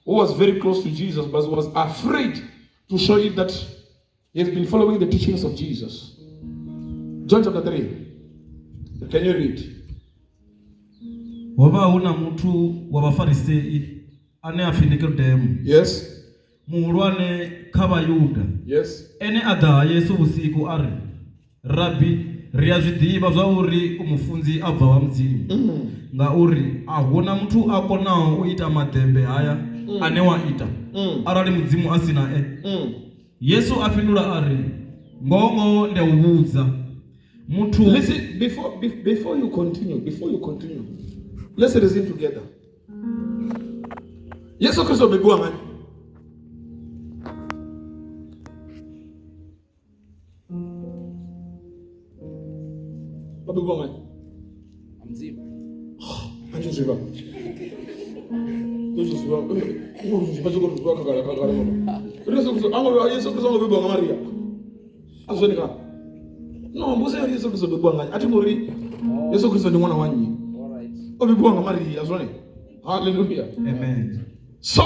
who was very close to Jesus, but was afraid to show you that he has been following the teachings of Jesus. John chapter 3. Can you read? Waba una mtu wabafarisei ane afinikidemu. Yes. Muhulwane kaba Yuda. Yes. Ene ada Yesu usiku ari. Rabbi riyazwidiba zwauri umufunzi abva wa mdzimu. Nga uri ahuna mtu akonao uita madembe haya ane waita. Arali mdzimu asina Yesu afindula ari. Ngongo ndeubuza. Mtu. Listen, before you continue, let's reason together. Yesu Kristo bebuwa ngani? Bebuwa ngani? Amzimu. Anjo ziba. Yesu Kristo bebuwa Maria. Azonika. No, mbuse Yesu Kristo bebuwa ngani? Ati muri Yesu Kristo ni mwana wanyi. Obebuwa Maria, azone. Hallelujah. Amen. So,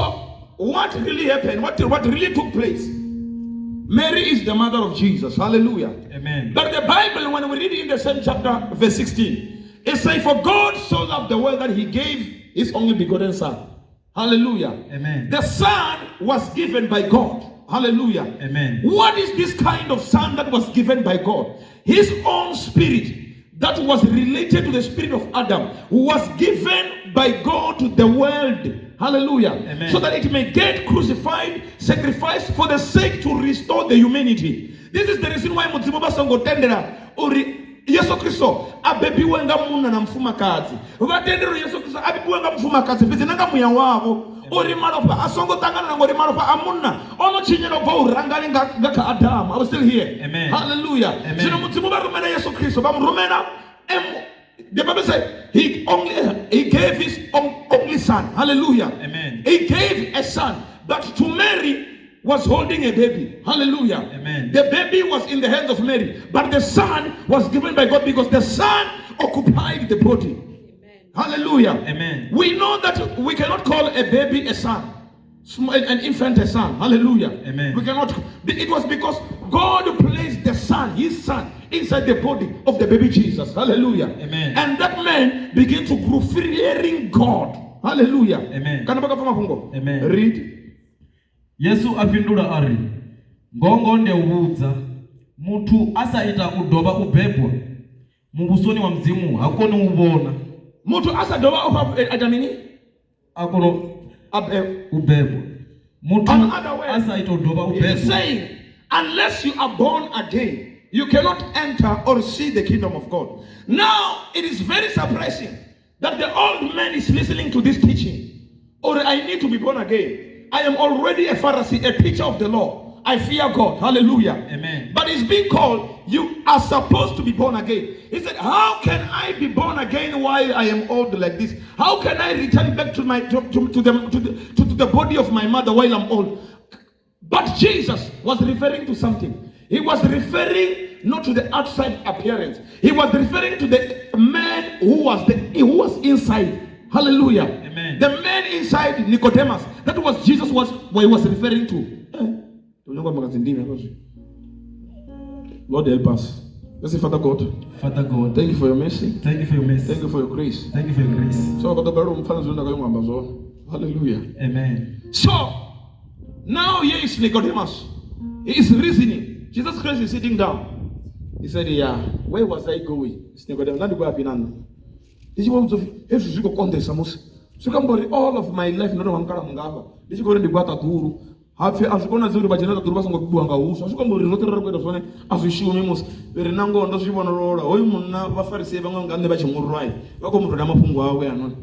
what really happened? What really took place? Mary is the mother of Jesus. Hallelujah. Amen. But the Bible, when we read it in the same chapter, verse 16, it says, "For God so loved the world that He gave His only begotten Son." Hallelujah. Amen. The Son was given by God. Hallelujah. Amen. What is this kind of Son that was given by God? His own Spirit that was related to the spirit of Adam, who was given by God to the world. Hallelujah. Amen. So that it may get crucified, sacrificed for the sake to restore the humanity. This is the reason why mudzimu basango tendera uri Yesu Kristo abebiwe nga muna na mfumakazi. Vatendero Yesu Kristo abebiwe nga mfumakazi bizi nanga muya wavo. Ori manopa asongo tangana na ngori manopa amuna. Ono chinyelo va urangani nga Adam. I was still here. Amen. Hallelujah. Sino mudzimu barumena Yesu Kristo bamrumena. The Bible said he gave his only son. Hallelujah. Amen. He gave a son, but to Mary was holding a baby. Hallelujah. Amen. The baby was in the hands of Mary, but the son was given by God because the son occupied the body. Amen. Hallelujah. Amen. We know that we cannot call a baby a son, an infant a son. Hallelujah. Amen. We cannot. It was because God placed the son, his son, inside the body of the baby Jesus. Hallelujah. Amen. And that man began to grow, fearing God. Hallelujah. Amen. Amen. Read. Yesu afindula ari. Ngongo ndeubuza. Mutu asaita udoba ubebwa. Mubusoni wa mzimu hakono ubona. Mutu asadoba adamini? Akono ubebwa. Mutu asaita udoba ubebwa. He's saying, unless you are born again, you cannot enter or see the kingdom of God. Now, it is very surprising that the old man is listening to this teaching. Or I need to be born again. I am already a Pharisee, a teacher of the law. I fear God. Hallelujah. Amen. But it's being called, you are supposed to be born again. He said, how can I be born again while I am old like this? How can I return back to the body of my mother while I'm old? But Jesus was referring to something. He was referring not to the outside appearance. He was referring to the man who was inside. Hallelujah. Amen. The man inside Nicodemus. That was Jesus what he was referring to. Lord help us. Let's say, Father God. Father God. Thank you for your mercy. Thank you for your mercy. Thank you for your grace. Thank you for your grace. Hallelujah. Amen. So now here is Nicodemus. He is reasoning. Jesus Christ is sitting down. He said, yeah, where was I going? It's Nicodemus. Not go up in this is what you go contest so all of my life not one karamungava. This is going to be what duru. Have as gonna zuru bajana duru basango kubuanga uso. So come rizote rako sone as we show memos. Berenango ndo sibona rola. Oyi munna bafarisi banganga ne bachimurwai. Bako mutodama pungu awe anon.